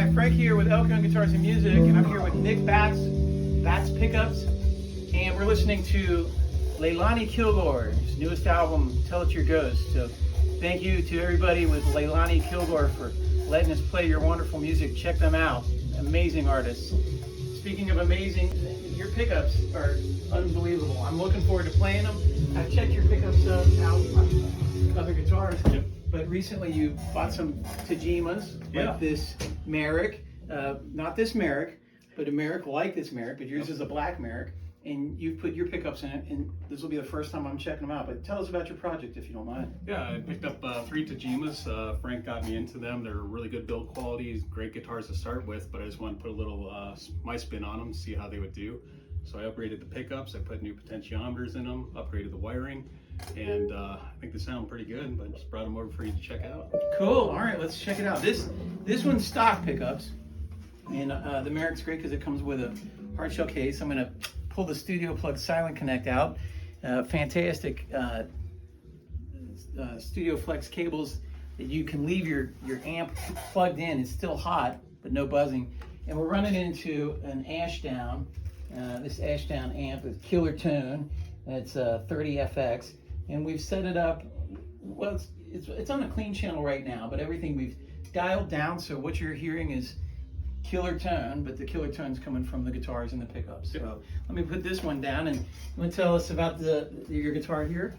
Hi, Frank here with Cajon Guitars and Music, and I'm here with Nick Batts Pickups, and we're listening to Leilani Kilgore's newest album, Tell It Your Ghost. So thank you to everybody with Leilani Kilgore for letting us play your wonderful music. Check them out, amazing artists. Speaking of amazing, your pickups are unbelievable. I'm looking forward to playing them. I've checked your pickups out on other guitars. Yep. But recently you bought some Tajimas, like this Mirach, not this Mirach, but a Mirach like this Mirach, but yours is a black Mirach, and you've put your pickups in it, and this will be the first time I'm checking them out. But tell us about your project if you don't mind. Yeah, I picked up 3 Tajimas. Frank got me into them. They're really good build quality, great guitars to start with, but I just wanted to put a little my spin on them, see how they would do. So I upgraded the pickups, I put new potentiometers in them, upgraded the wiring, and I think they sound pretty good, but just brought them over for you to check out. Cool, all right, let's check it out. This one's stock pickups, and the Mirach's great because it comes with a hard shell case. I'm gonna pull the Studio Plug Silent Connect out. Fantastic Studio Flex cables that you can leave your amp plugged in. It's still hot, but no buzzing. And we're running into an Ashdown, this Ashdown amp with Killer Tone. It's 30FX, and we've set it up. Well, it's on a clean channel right now, but everything we've dialed down. So what you're hearing is Killer Tone, but the Killer Tone's coming from the guitars and the pickups. So let me put this one down, and you want to tell us about your guitar here?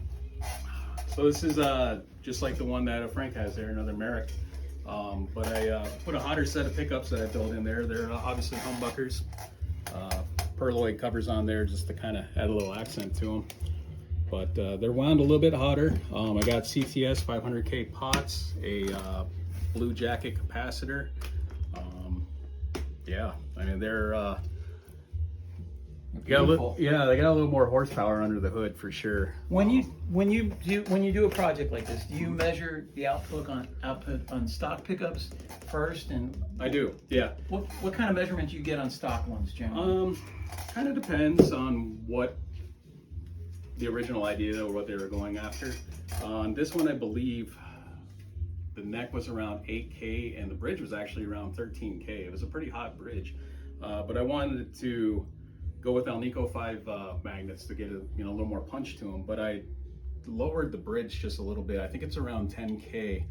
So this is just like the one that Frank has there, another Mirach. But I put a hotter set of pickups that I built in there. They're obviously humbuckers. Perloid covers on there just to kind of add a little accent to them. But they're wound a little bit hotter. I got CTS 500K pots, a blue jacket capacitor. Yeah, I mean they're they got a little more horsepower under the hood for sure. When you do a project like this, do you measure the output on stock pickups first? And I do, yeah. What kind of measurements you get on stock ones, generally? Kind of depends on what the original idea or what they were going after. On this one, I believe the neck was around 8K and the bridge was actually around 13K. It was a pretty hot bridge, but I wanted to go with Alnico 5 magnets to get a little more punch to them. But I lowered the bridge just a little bit. I think it's around 10K,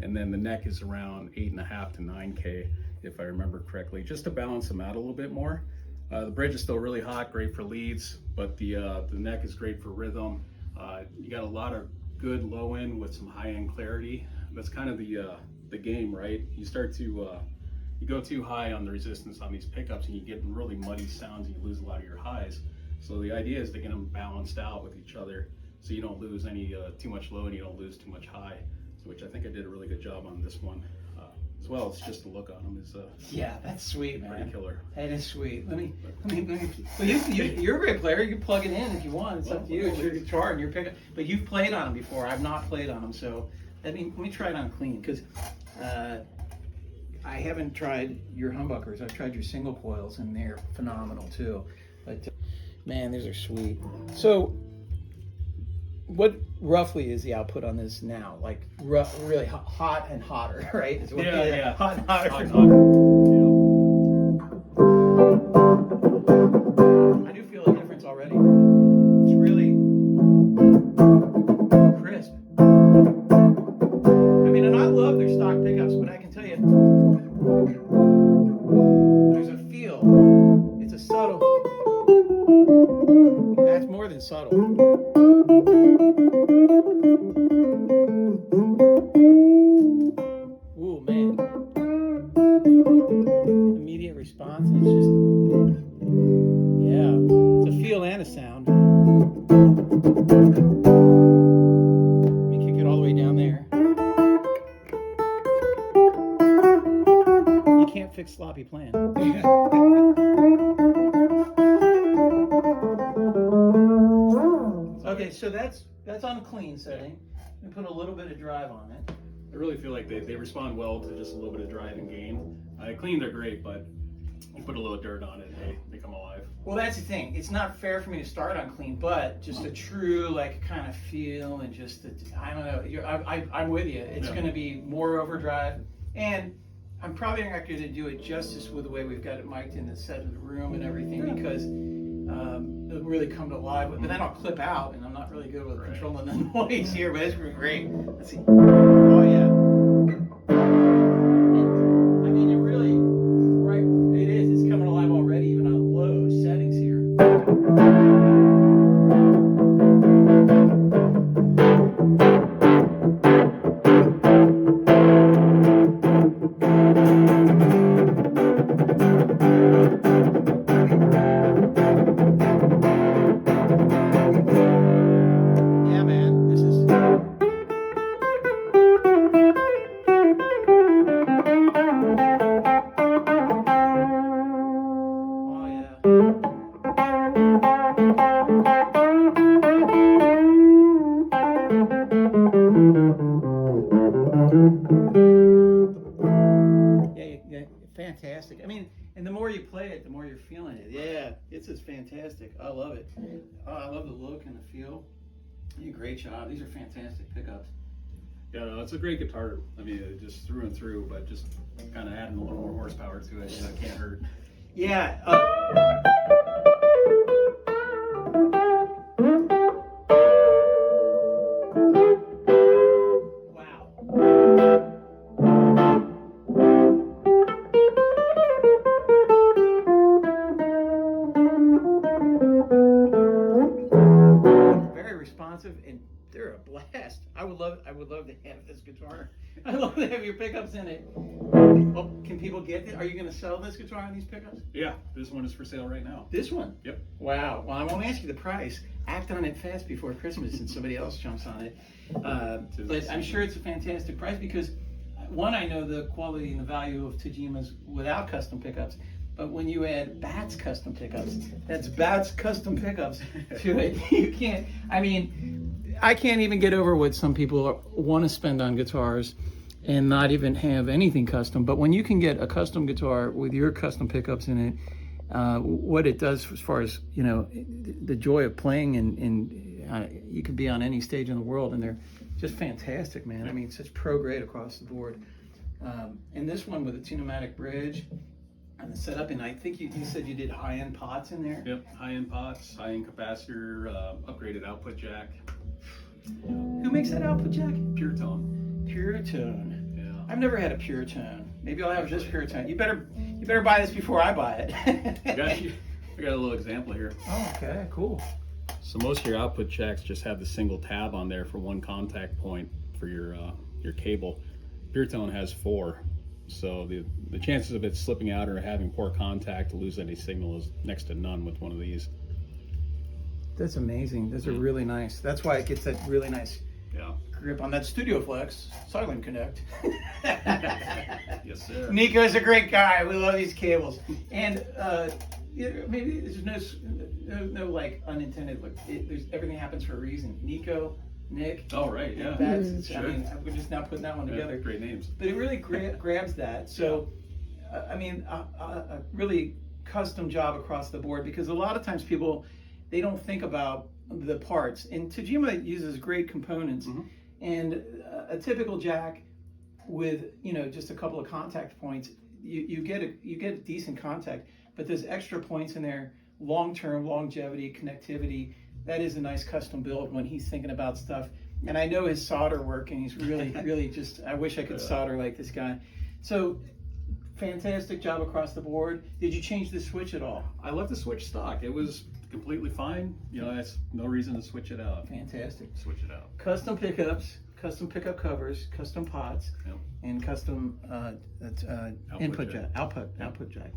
and then the neck is around 8.5 to 9K, if I remember correctly, just to balance them out a little bit more. The bridge is still really hot, great for leads, but the neck is great for rhythm. You got a lot of good low end with some high end clarity. That's kind of the game, right? You start to you go too high on the resistance on these pickups and you get really muddy sounds and you lose a lot of your highs. So the idea is to get them balanced out with each other so you don't lose any too much low and you don't lose too much high. So, which I think I did a really good job on this one. As well, it's just the look on them is yeah, that's sweet, man. Pretty killer. That is sweet. Let me. Well, you're a great player. You can plug it in if you want. It's up to you. It's your guitar and your pickup. But you've played on them before. I've not played on them, so let me try it on clean because I haven't tried your humbuckers. I've tried your single coils, and they're phenomenal too. But man, these are sweet. So, what roughly is the output on this now? Like really hot and hotter, right? Yeah. Hot and hotter. Hot and hotter. I do feel a difference already. It's really crisp. I mean, and I love their stock pickups, but I can tell you, there's a feel. It's a subtle. That's more than subtle. Ooh, man. Immediate response. It's just, yeah, it's a feel and a sound. Let me kick it all the way down there. You can't fix sloppy playing. Okay, so that's on a clean setting. We put a little bit of drive on it. I really feel like they respond well to just a little bit of drive and gain. Clean, they're great, but you put a little dirt on it, they come alive. Well, that's the thing. It's not fair for me to start on clean, but just a true like kind of feel and just I don't know. I'm with you. It's going to be more overdrive, and I'm probably not going to do it justice with the way we've got it mic'd in the set of the room and everything, because it'll really come to life. But then I'll clip out, and I'm not really good with controlling the noise here, but it's great. Let's see. Oh, yeah. I mean, it really, right, it is. It's coming alive already, even on low settings here. Yeah, man, this is. Oh, yeah. Yeah, fantastic. I mean, and the more you play it, the more you're feeling it. Yeah, it's just fantastic. I love it. Oh, I love the look and the feel. You did a great job. These are fantastic pickups. Yeah, no, it's a great guitar. I mean, just through and through, but just kind of adding a little more horsepower to it. You know, it can't hurt. Yeah. Wow. Very responsive, and they're a blast. I would love to have this guitar. I love to have your pickups in it. Well, can people get it? Are you going to sell this guitar on these pickups? Yeah, this one is for sale right now. This one? Yep. Wow. Well, I won't ask you the price. Act on it fast before Christmas and somebody else jumps on it. But I'm sure it's a fantastic price because, one, I know the quality and the value of Tajima's without custom pickups. But when you add Bat's custom pickups, that's Bat's custom pickups to it. You can't, I mean, I can't even get over what some people want to spend on guitars and not even have anything custom. But when you can get a custom guitar with your custom pickups in it, what it does as far as, you know, the joy of playing, and you could be on any stage in the world, and they're just fantastic, man. I mean, such pro grade across the board. And this one with a two-pneumatic bridge and the setup, and I think you said you did high-end pots in there? Yep, high-end pots, high-end capacitor, upgraded output jack. Who makes that output jack? Pure Tone. Pure Tone. Yeah. I've never had a Pure Tone. Maybe I'll have this Pure Tone. You better buy this before I buy it. I got a little example here. Oh, okay, cool. So most of your output jacks just have the single tab on there for one contact point for your cable. Pure Tone has 4. So the chances of it slipping out or having poor contact to lose any signal is next to none with one of these. That's amazing. Those are really nice. That's why it gets that really nice grip on that Studio Flex Silent Connect. Yes, sir. Nico's a great guy. We love these cables. And maybe there's no like unintended. Look, there's everything happens for a reason. Nico, Nick. Oh right, yeah. That's, Sure. I mean, we're just now putting that one together. Great names. But it really grabs that. So, I mean, a really custom job across the board, because a lot of times people, they don't think about the parts. And Tagima uses great components. Mm-hmm. And a typical jack with, you know, just a couple of contact points, you get a decent contact. But there's extra points in there, long-term longevity, connectivity. That is a nice custom build when he's thinking about stuff. And I know his solder work, and he's really just, I wish I could solder like this guy. So, fantastic job across the board. Did you change the switch at all? I left the switch stock. It was completely fine. You know, that's no reason to switch it out. Fantastic. Switch it out. Custom pickups, custom pickup covers, custom pots, and custom output jack.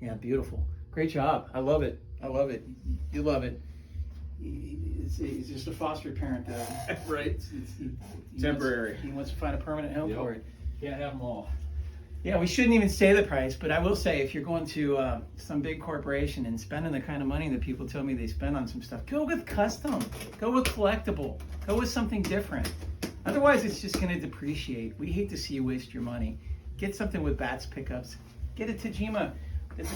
Yeah, beautiful. Great job. I love it. You love it. He's just a foster parent, though. Right. He Temporary. He wants to find a permanent home for it. Can't have them all. Yeah, we shouldn't even say the price, but I will say, if you're going to some big corporation and spending the kind of money that people tell me they spend on some stuff, go with custom, go with collectible, go with something different. Otherwise, it's just going to depreciate. We hate to see you waste your money. Get something with Bat's pickups. Get a Tajima. It's a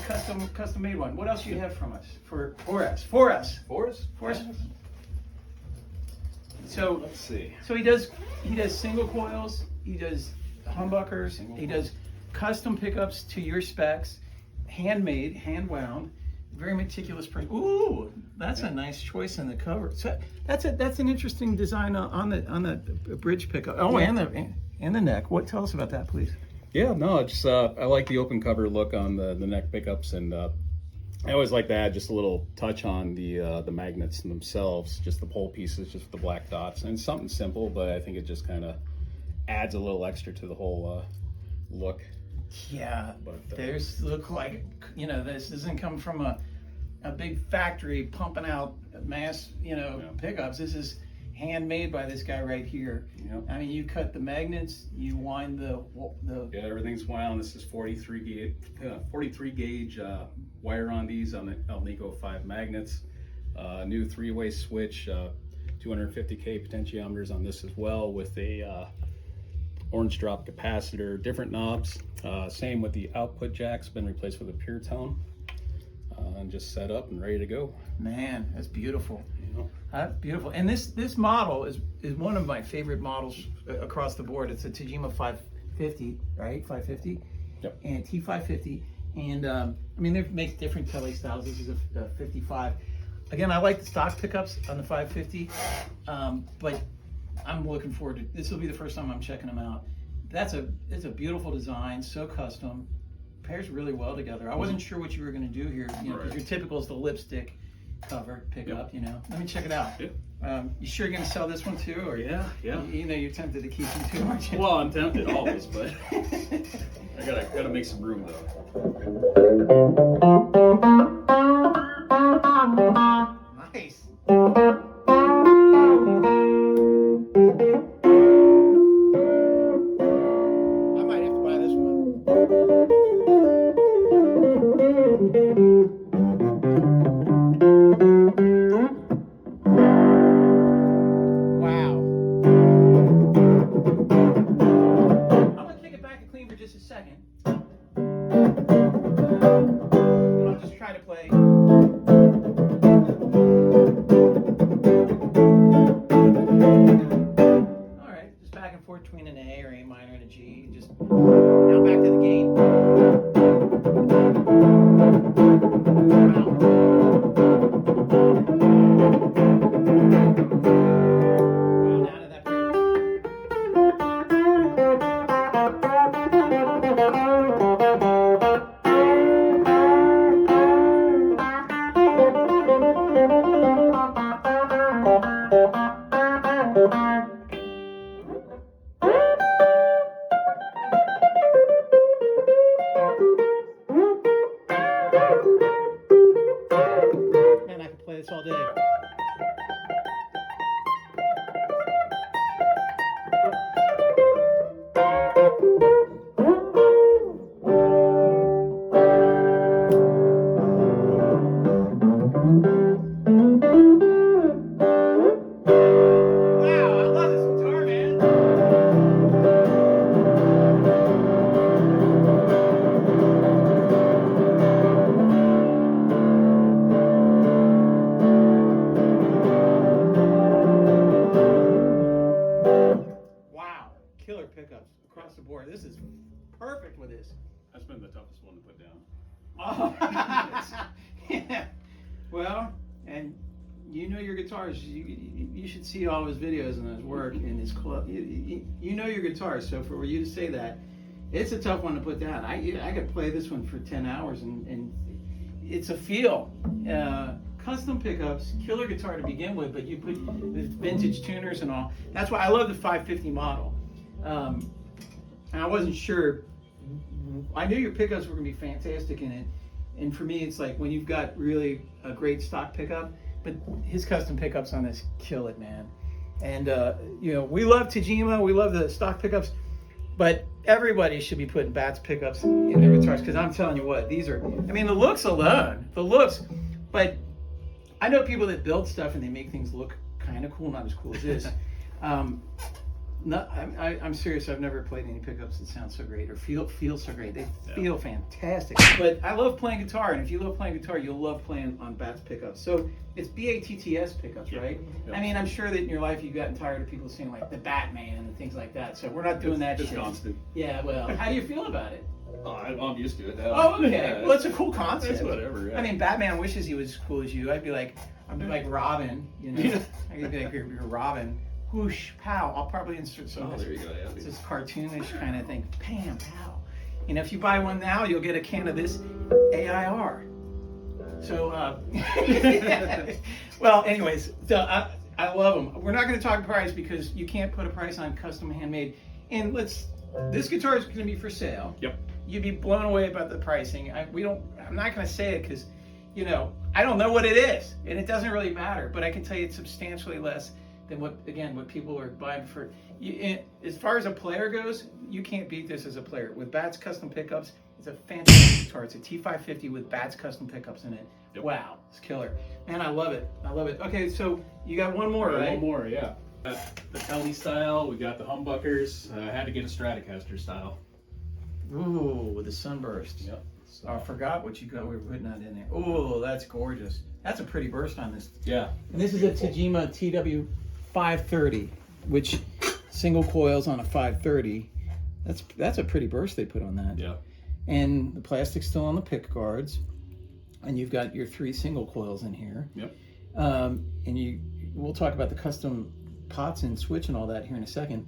custom made one. What else do you have from us? For us. So let's see. So he does single coils. He does humbuckers. He does custom pickups to your specs, handmade, hand wound, very meticulous print. Ooh, that's a nice choice in the cover. So that's an interesting design on the bridge pickup. Oh, and the neck. Tell us about that, please. Yeah, no, it's I like the open cover look on the neck pickups, and I always like to add just a little touch on the magnets themselves, just the pole pieces, just the black dots, and it's something simple, but I think it just kind of adds a little extra to the whole look. Yeah, but there's look like, you know, this doesn't come from a big factory pumping out mass, you know, pickups. This is handmade by this guy right here. Yep. I mean, you cut the magnets, you wind the yeah, everything's wound. This is 43 gauge wire on these on the Alnico 5 magnets. New 3-way switch, 250K potentiometers on this as well, with a orange drop capacitor, different knobs. Same with the output jacks, been replaced with a pure tone, and just set up and ready to go. Man, that's beautiful. That's beautiful. And this model is one of my favorite models across the board. It's a Tagima 550, right? 550. Yep. And T-550. And I mean, they make different telly styles. This is a 55. Again, I like the stock pickups on the 550, but I'm looking forward to, this will be the first time I'm checking them out. It's a beautiful design, so custom, pairs really well together. I wasn't sure what you were going to do here, you know, because your typical is the lipstick cover pickup, you know. Let me check it out. You sure you're going to sell this one too, or yeah. You know, you're tempted to keep them too, aren't you? Well, I'm tempted always, but I gotta make some room though. Nice. Between an A or A minor and a G. Just now back to the game. Wow, down to that all day. Wow, I love this guitar, man. Killer pickups across the board. This is perfect with this. That's been the toughest one to put down. Oh, yeah. Well, and you know your guitars. You should see all his videos and his work in his club. You know your guitars. So for you to say that, it's a tough one to put down. I could play this one for 10 hours, and it's a feel. Custom pickups, killer guitar to begin with, but you put the vintage tuners and all. That's why I love the 550 model. And I wasn't sure. I knew your pickups were going to be fantastic in it, and for me, it's like when you've got really a great stock pickup, but his custom pickups on this kill it, man. And you know, we love Tagima, we love the stock pickups, but everybody should be putting Bats pickups in their guitars, because I'm telling you what, these are. I mean, the looks alone, but I know people that build stuff and they make things look kind of cool, not as cool as this. No, I'm serious. I've never played any pickups that sound so great or feel so great. They feel fantastic. But I love playing guitar, and if you love playing guitar, you'll love playing on Bat's pickups. So it's BATTS pickups, right? Yep. I mean, I'm sure that in your life you've gotten tired of people saying like the Batman and things like that. So we're not doing that it's shit. constant. Yeah, well, how do you feel about it? Oh, I'm used to it now. Oh, okay. Well, it's a cool concept. It's whatever. Yeah. I mean, Batman wishes he was as cool as you. I'd be like Robin, you know. I'd be like, you're Robin. Whoosh, pow. I'll probably insert some of there you go. Yeah. it's this cartoonish kind of thing. Pam, pow. You know, if you buy one now, you'll get a can of this A.I.R. So, well, anyways, so I love them. We're not going to talk price because you can't put a price on custom handmade. And this guitar is going to be for sale. Yep. You'd be blown away about the pricing. I'm not going to say it because, you know, I don't know what it is, and it doesn't really matter. But I can tell you it's substantially less than what people are buying for. As far as a player goes, you can't beat this as a player. With Bat's custom pickups, it's a fantastic guitar. It's a T-550 with Bat's custom pickups in it. Yep. Wow, it's killer. Man, I love it. I love it. Okay, so you got one more, right? One more, yeah. The Telly style, we got the humbuckers. I had to get a Stratocaster style. Ooh, with the sunburst. Yep. So I forgot what we were putting that in there. Ooh, that's gorgeous. That's a pretty burst on this. Yeah. And this is a Tagima T-530, which single coils on a 530. That's a pretty burst they put on that. Yeah. And the plastic's still on the pick guards, and you've got your 3 single coils in here. Yep. And we'll talk about the custom pots and switch and all that here in a second.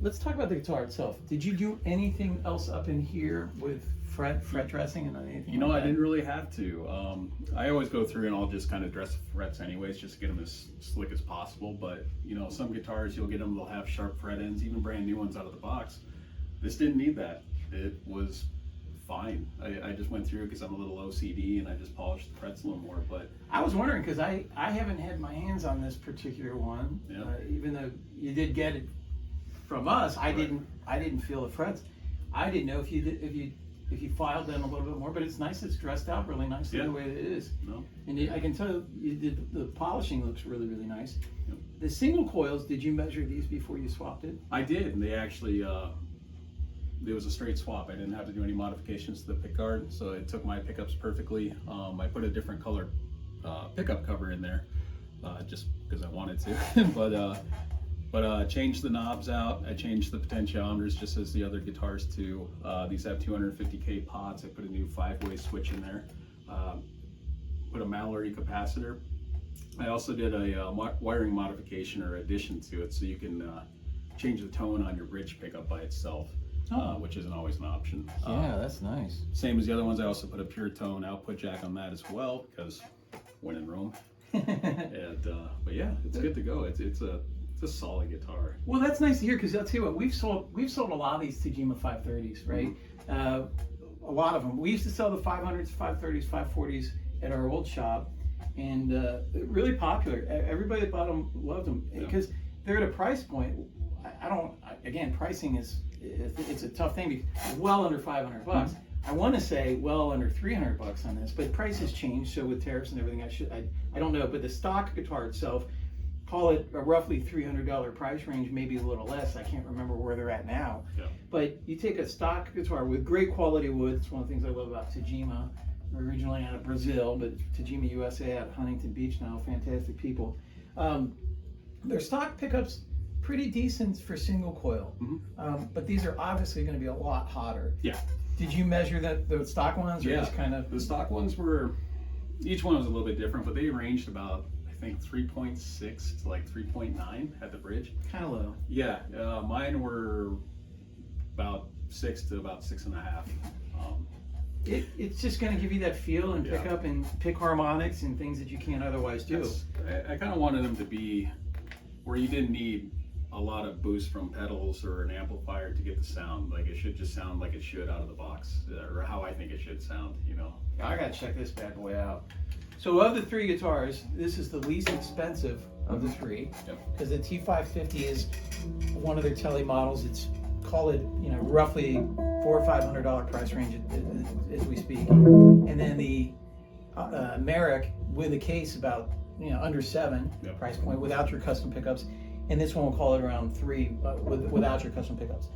Let's talk about the guitar itself. Did you do anything else up in here with fret dressing and anything? You know, I didn't really have to. I always go through and I'll just kind of dress the frets anyways, just to get them as slick as possible. But you know, some guitars you'll get them, they'll have sharp fret ends, even brand new ones out of the box. This didn't need that. It was fine. I just went through it because I'm a little OCD and I just polished the frets a little more. But I was wondering because I haven't had my hands on this particular one, even though you did get it from us. I didn't feel the frets. I didn't know if you filed them a little bit more, but it's nice. It's dressed out really nicely the way it is. No. And I can tell you did the polishing looks really nice. Yep. The single coils, did you measure these before you swapped it? I did, and they actually there was a straight swap. I didn't have to do any modifications to the pickguard, so it took my pickups perfectly. I put a different color pickup cover in there just because I wanted to, but changed the knobs out. I changed the potentiometers just as the other guitars too. These have 250K pots. I put a new 5-way switch in there. Put a Mallory capacitor. I also did a wiring modification or addition to it, so you can change the tone on your bridge pickup by itself, which isn't always an option. Yeah, that's nice. Same as the other ones. I also put a pure tone output jack on that as well because when in Rome. And but yeah, it's good to go. It's a solid guitar. Well, that's nice to hear because I'll tell you what, we've sold a lot of these Tagima 530s, right? Mm-hmm. A lot of them. We used to sell the 500s, 530s, 540s at our old shop, and really popular. Everybody that bought them loved them because they're at a price point. Again, pricing it's a tough thing because well under $500 bucks. I want to say well under $300 bucks on this, but prices change. So with tariffs and everything, I don't know. But the stock guitar itself, call it a roughly $300 price range, maybe a little less. I can't remember where they're at now. Yeah. But you take a stock guitar with great quality wood. It's one of the things I love about Tagima. Originally out of Brazil, but Tagima USA out of Huntington Beach now. Fantastic people. Their stock pickups pretty decent for single coil, but these are obviously going to be a lot hotter. Yeah. Did you measure the stock ones? Or just kind of the stock ones were, each one was a little bit different, but they ranged about, I think, 3.6 to like 3.9 at the bridge. Kind of low. Yeah, mine were about 6 to about 6.5. It's just going to give you that feel and pick up and pick harmonics and things that you can't otherwise do. I kind of wanted them to be where you didn't need a lot of boost from pedals or an amplifier to get the sound. Like it should just sound like it should out of the box, or how I think it should sound, you know. I gotta check this bad boy out. So of the 3 guitars, this is the least expensive of the 3, because the T-550 is one of their Telly models. It's call it, you know, roughly $400 or $500 price range as we speak, and then the Mirach with a case about, you know, under $7 price point without your custom pickups. and this one will call it around 3 without your custom pickups.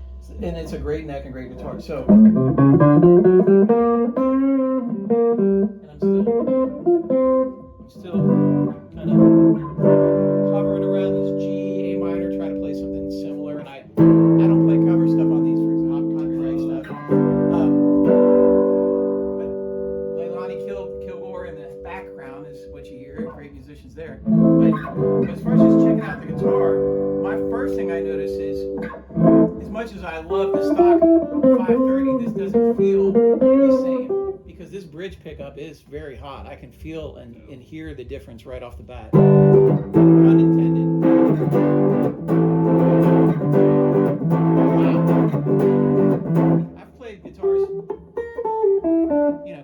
And it's a great neck and great guitar. So, and I'm still kind of hovering around this G, A minor, try to play something similar. And I don't play cover stuff on these for copyright stuff. But Leilani Kilgore in the background is what you hear. Great musicians there. But as far as just checking out the guitar, my first thing I notice is, as much as I love the stock 530, this doesn't feel the same because this bridge pickup is very hot. I can feel and hear the difference right off the bat. Unintended. Wow. I've played guitars, a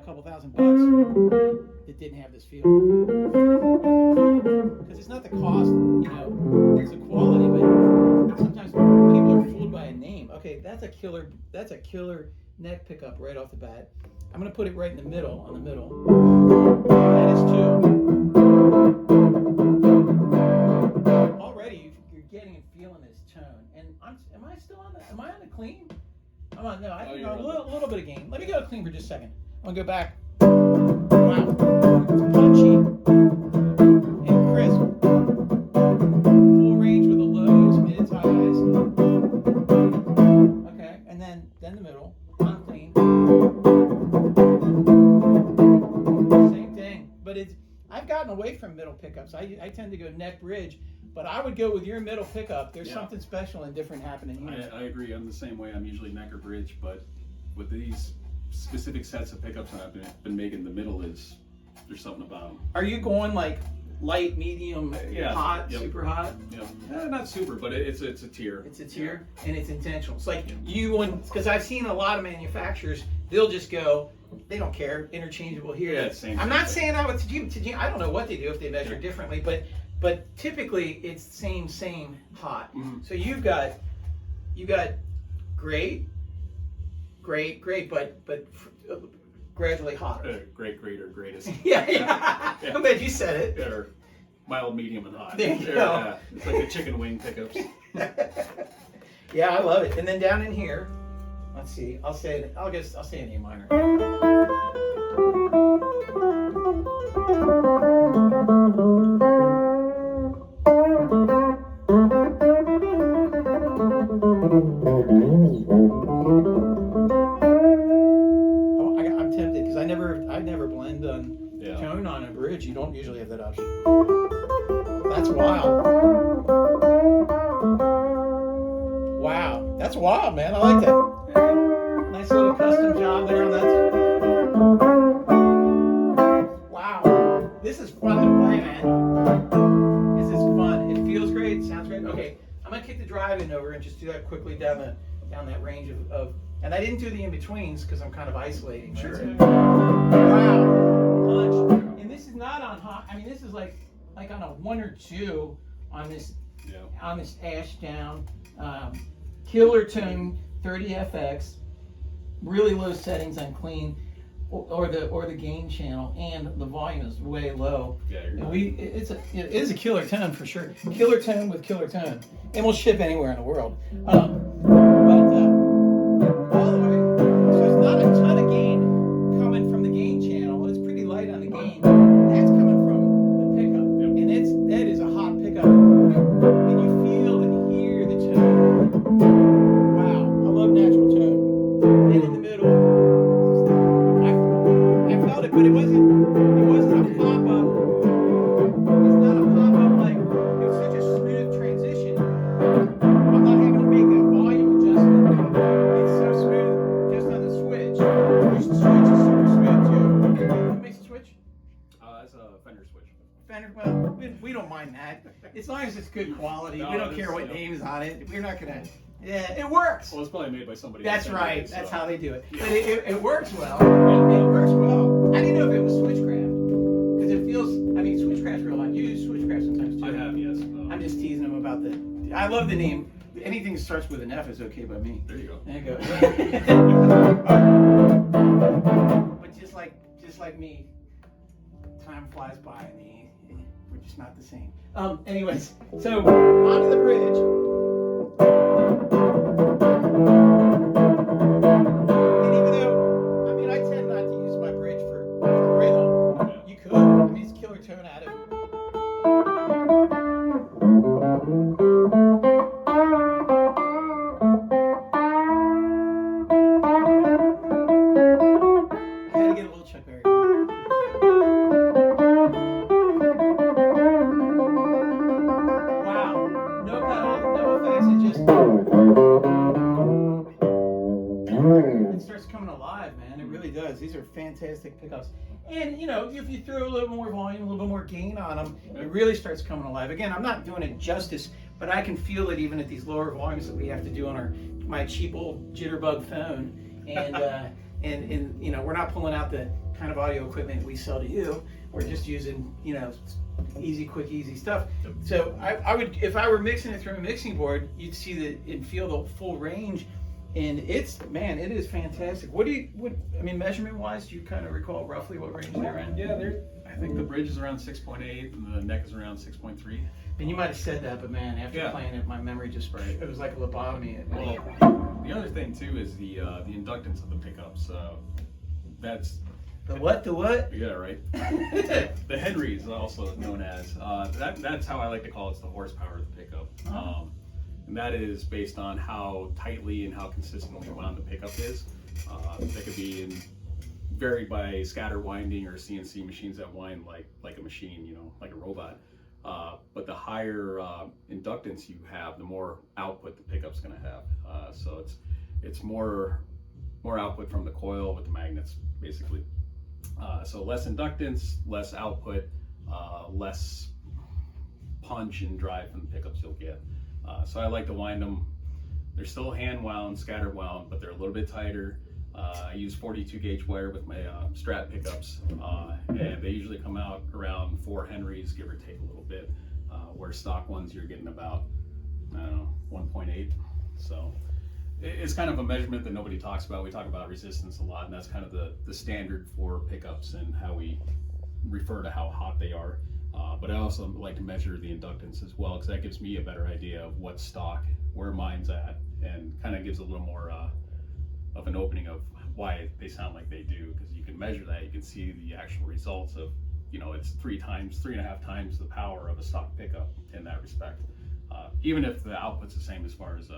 couple $1,000 that didn't have this feel. Because it's not the cost, it's the quality, but sometimes people are fooled by a name. Okay, that's a killer neck pickup right off the bat. I'm gonna put it right in the middle, on the middle. That is 2. Already you're getting and feeling this tone. And am I on the clean? I'm on, no, I think a little bit of gain. Let me go to clean for just a second. I'm gonna go back. Wow, it's punchy and crisp. Full range with the lows, mids, highs. Okay, and then the middle, unclean. Same thing, but I've gotten away from middle pickups. I tend to go neck bridge, but I would go with your middle pickup. There's something special and different happening here. I agree. I'm the same way. I'm usually neck or bridge, but with these specific sets of pickups that I've been making, the middle there's something about them. Are you going like light, medium, hot, super hot? Not super, but it's a tier. It's a tier, and it's intentional. It's like because I've seen a lot of manufacturers, they'll just go, they don't care, interchangeable here. Yeah, same. I'm not saying that with Tagima. I don't know what they do if they measure differently, but typically it's same hot. Mm-hmm. So you've got great, but gradually hotter. Great, or greatest. Yeah. I'm glad you said it. Or mild, medium, and hot. There you go. It's like the chicken wing pickups. Yeah, I love it. And then down in here, let's see. I'll say an A minor. I'm tempted because I never blend on tone on a bridge. You don't usually have that option. That's wild. Wow, that's wild, man. I like that. Nice little custom job there on that. Wow, this is fun to play, man. This is fun. It feels great. It sounds great. Okay, I'm gonna kick the drive-in over and just do that quickly down that range of. And I didn't do the in-betweens because I'm kind of isolating. Sure. Right? Wow, punch. And this is not on hot. I mean, this is like on a 1 or 2 on this Ashdown Killer Tone 30FX. Really low settings on clean, or the gain channel, and the volume is way low. Yeah, it is a killer tone for sure. Killer tone with killer tone, and we'll ship anywhere in the world. All the way. So it's not a ton of gain coming from the gain channel. It's pretty light on the gain. That's coming from the pickup, and that is a hot pickup, and you feel and hear the tone. Wow, I love natural tone. And in the middle, I felt it, but it wasn't a pop-up. It's not a pop-up like it's such a smooth transition. I'm not having to make that volume adjustment. It's so smooth just on the switch. The switch is super smooth too. Who makes the switch? That's a Fender switch. Fender, well, we don't mind that. As long as it's good quality. We don't care what name's on it. We're not gonna. Yeah, it works. Well, it's probably made by somebody else. That's right. So. That's how they do it. But it works well. It works well. I didn't know if it was switchcraft. Because it feels, switchcraft's real hot. You use switchcraft sometimes too. I have, yes. I'm just teasing them about I love the name. Anything that starts with an F is okay by me. There you go. There you go. But just like me, time flies by and we're just not the same. Anyways, so onto the bridge. And even though, I mean, I tend not to use my bridge for rhythm. You could. I mean, it's killer tone out of it. I had to get a little Chuck Berry. Wow. No pedal, no effects. It starts coming alive, man. It really does. These are fantastic pickups. And, you know, if you throw a little more volume, a little bit more gain on them, it really starts coming alive. Again, I'm not doing it justice, but I can feel it even at these lower volumes that we have to do on my cheap old jitterbug phone. And, and you know, we're not pulling out the kind of audio equipment we sell to you. We're just using, you know, easy, quick, easy stuff. So I would, if I were mixing it through a mixing board, you'd see the and feel the full range. And it's, man, it is fantastic. What I mean, measurement wise, do you kind of recall roughly what range they're in? Yeah, I think the bridge is around 6.8 and the neck is around 6.3. And you might have said that, but man, after playing it, my memory just, it was like a lobotomy. Well, the other thing too is the inductance of the pickups. That's the what? The what? Yeah, right. The Henries, also known as. That's how I like to call it. It's the horsepower of the pickup. And that is based on how tightly and how consistently wound the pickup is. That could be varied by scatter winding or CNC machines that wind like a machine, you know, like a robot. But the higher inductance you have, the more output the pickup's going to have. So it's more output from the coil with the magnets, basically. So less inductance, less output, less punch and drive from the pickups you'll get. So I like to wind them. They're still hand wound, scatter wound, but they're a little bit tighter. I use 42 gauge wire with my Strat pickups, and they usually come out around 4 Henries, give or take a little bit. Where stock ones you're getting about, I don't know, 1.8. So it's kind of a measurement that nobody talks about. We talk about resistance a lot, and that's kind of the standard for pickups and how we refer to how hot they are. But I also like to measure the inductance as well, because that gives me a better idea of what stock, where mine's at, and kind of gives a little more of an opening of why they sound like they do, because you can measure that. You can see the actual results of, you know, it's 3.5 times the power of a stock pickup in that respect, even if the output's the same as far as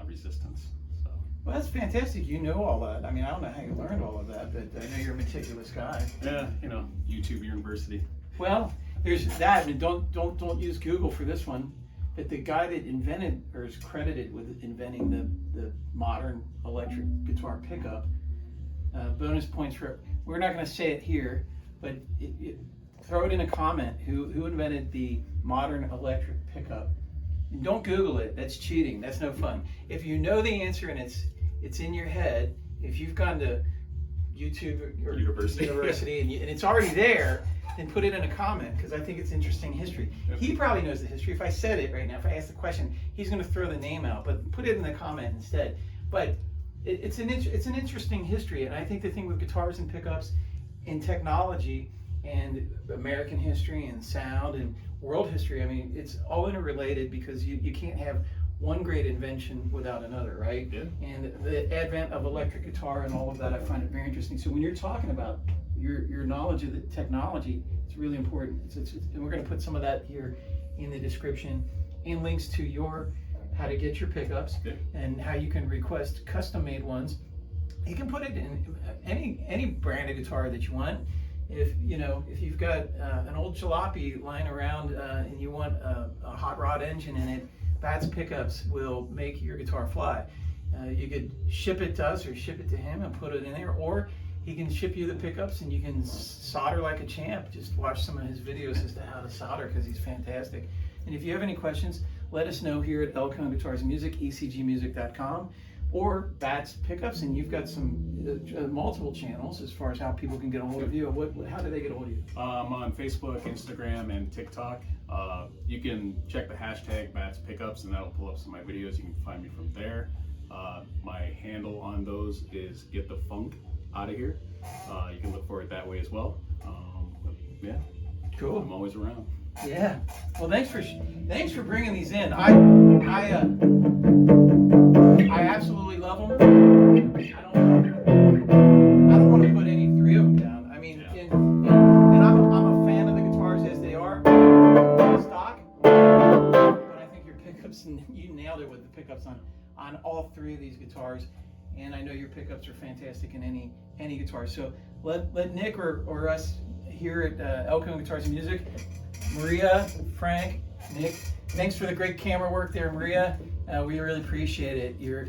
resistance. So. Well, that's fantastic. You know all that. I mean, I don't know how you learned all of that, but I know you're a meticulous guy. Yeah, you know, YouTube University. Well, there's that. I mean, don't use Google for this one. But the guy that invented, or is credited with inventing the modern electric guitar pickup, bonus points for, we're not going to say it here, but throw it in a comment. Who invented the modern electric pickup? And don't Google it. That's cheating. That's no fun. If you know the answer and it's in your head, if you've gone to YouTube or University and it's already there, then put it in a comment, because I think it's interesting history. Yep. He probably knows the history. If I said it right now, if I asked the question, he's going to throw the name out, but put it in the comment instead. But it's an interesting history, and I think the thing with guitars and pickups and technology and American history and sound and world history, I mean, it's all interrelated, because you can't have one great invention without another, right? Yeah. And the advent of electric guitar and all of that, I find it very interesting. So when you're talking about your knowledge of the technology, it's really important. And we're going to put some of that here in the description, and links to how to get your pickups, and how you can request custom-made ones. You can put it in any brand of guitar that you want. If you've got an old jalopy lying around and you want a hot rod engine in it, Bat's pickups will make your guitar fly. You could ship it to us or ship it to him and put it in there, or he can ship you the pickups and you can solder like a champ. Just watch some of his videos as to how to solder, because he's fantastic. And if you have any questions, let us know here at Cajon Guitars Music, ecgmusic.com, or Bat's Pickups. And you've got some multiple channels as far as how people can get a hold of you. How do they get a hold of you? On Facebook, Instagram, and TikTok. You can check the hashtag Bat's Pickups, and that'll pull up some of my videos. You can find me from there. My handle on those is Get the Funk Out of Here. You can look for it that way as well. Yeah. Cool. I'm always around. Yeah. Well, thanks for bringing these in. I absolutely love them. I don't want to put any three of them down. I mean, and I'm a fan of the guitars as they are stock, but I think your pickups, you nailed it with the pickups on all three of these guitars, and I know your pickups are fantastic in any guitar. So let Nick or us here at El Cajon Guitars and Music, Maria, Frank, Nick, thanks for the great camera work there, Maria. We really appreciate it. You're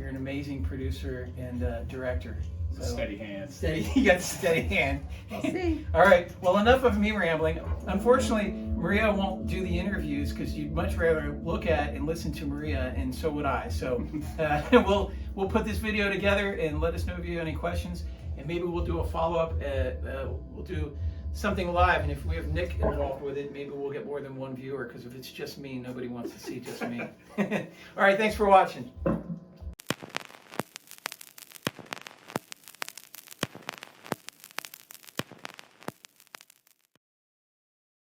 an amazing producer and director. So, Steady hand. Steady, you got a steady hand. I'll see. All right. Well, enough of me rambling. Unfortunately, Maria won't do the interviews because you'd much rather look at and listen to Maria, and so would I. So we'll put this video together and let us know if you have any questions, and maybe we'll do a follow-up. We'll do something live, and if we have Nick involved with it, maybe we'll get more than one viewer, because if it's just me, nobody wants to see just me. All right. Thanks for watching.